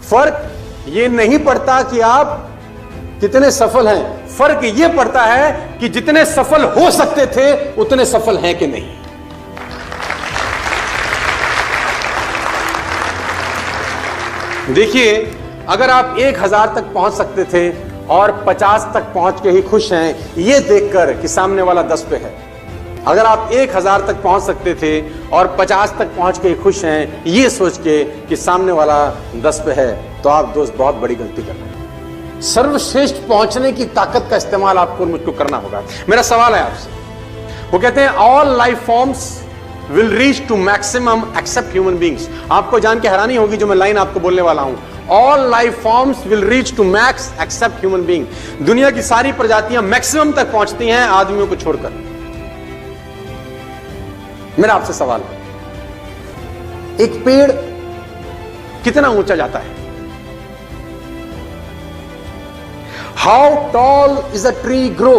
फर्क ये नहीं पड़ता कि आप कितने सफल हैं, फर्क ये पड़ता है कि जितने सफल हो सकते थे उतने सफल हैं कि नहीं। देखिए, अगर आप 1000 तक पहुंच सकते थे और 50 तक पहुंच के ही खुश हैं, ये देखकर कि सामने वाला 10 पे है। अगर आप 1000 तक पहुंच सकते थे और 50 तक पहुंच के ही खुश हैं, ये सोच के कि सामने वाला 10 पे है, तो आप दोस्त बहुत बड़ी गलती कर रहे हैं। सर्वश्रेष्ठ पहुंचने की ताकत का इस्तेमाल आपको और मुझको करना होगा। मेरा सवाल है आपसे, वो कहते हैं all life forms will reach to maximum except human beings. आपको जान के हैरानी होगी जो मैं लाइन आपको बोलने वाला हूं, all life forms will reach to max except human being. दुनिया की सारी प्रजातियां मैक्सिमम तक पहुंचती हैं आदमियों को छोड़कर। मेरा आपसे सवाल है, एक पेड़ कितना ऊंचा जाता है? How tall is a tree grow?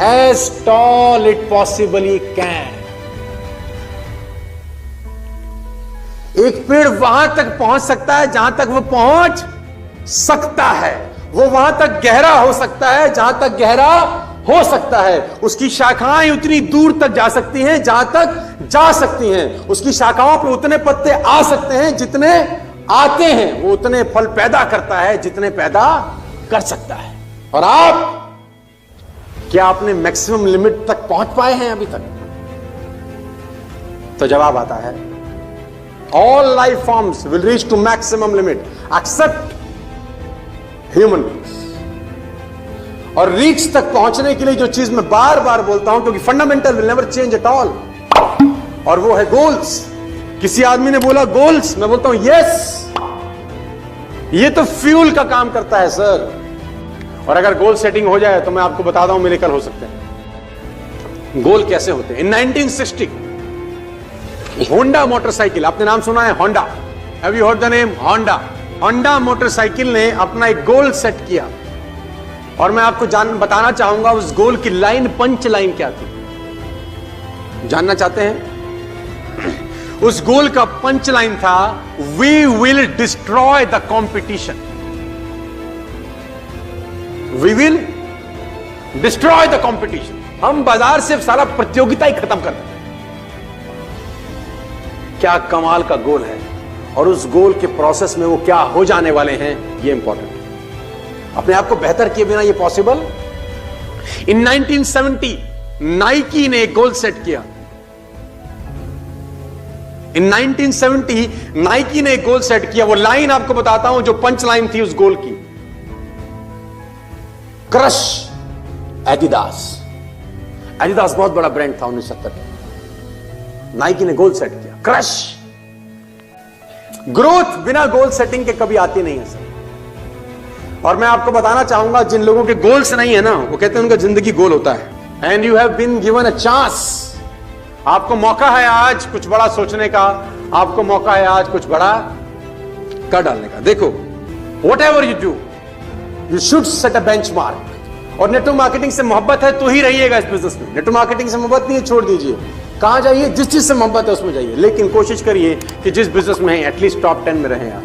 As tall it possibly can. एक पेड़ वहां तक पहुंच सकता है जहां तक वो पहुंच सकता है। वो वहां तक गहरा हो सकता है जहां तक गहरा हो सकता है। उसकी शाखाएं उतनी दूर तक जा सकती हैं जहां तक जा सकती हैं। उसकी शाखाओं पे उतने पत्ते आ सकते हैं जितने आते हैं। वो उतने फल पैदा करता है जितने पैदा कर सकता है। और आप क्या आपने मैक्सिमम लिमिट तक पहुंच पाए हैं अभी तक? तो जवाब आता है, all life forms will reach to maximum limit except human beings. और रीच तक पहुंचने के लिए जो चीज मैं बार बार बोलता हूं, क्योंकि fundamental will never change at all, और वो है गोल्स। किसी आदमी ने बोला गोल्स, मैं बोलता हूं यस, ये तो फ्यूल का काम करता है सर। और अगर गोल सेटिंग हो जाए तो मैं आपको बताता हूं मिरेकल हो सकते हैं। गोल कैसे होते हैं? इन 1960 होंडा मोटरसाइकिल, आपने नाम सुना है Honda? Have you heard the name Honda? Honda motorcycle ने अपना एक गोल सेट किया, और मैं आपको बताना चाहूंगा उस गोल की लाइन, पंच लाइन क्या थी। जानना चाहते हैं? उस गोल का पंच लाइन था, we will destroy the competition. We will destroy the competition. हम बाजार से सारा प्रतियोगिता ही खत्म कर दें। क्या कमाल का गोल है, और उस गोल के प्रोसेस में वो क्या हो जाने वाले हैं, ये इंपॉर्टेंट है। अपने आप को बेहतर किए बिना ये पॉसिबल? इन 1970 नाइकी ने एक गोल सेट किया। इन 1970 नाइकी ने एक गोल सेट किया। वो लाइन आपको बताता हूं जो पंच लाइन थी उस गोल की, क्रश एडिडास। एडिडास बहुत बड़ा ब्रांड था 1970 में। नाइकी ने गोल सेट किया, क्रश। ग्रोथ बिना गोल सेटिंग के कभी आती नहीं है सर। और मैं आपको बताना चाहूंगा, जिन लोगों के गोल्स नहीं है ना, वो कहते हैं उनका जिंदगी गोल होता है। And you have been given a chance. आपको मौका है आज कुछ बड़ा सोचने का, आपको मौका है आज कुछ बड़ा कर डालने का। देखो, what ever you do, you should set a benchmark. और नेटवर्क मार्केटिंग से मोहब्बत है तो ही रहिएगा इस बिजनेस में। नेटवर्क मार्केटिंग से मोहब्बत नहीं है, छोड़ दीजिए। कहां जाइए? जिस चीज से मोहब्बत है उसमें जाइए, लेकिन कोशिश करिए कि जिस बिजनेस में है एटलीस्ट टॉप 10 में रहें आप।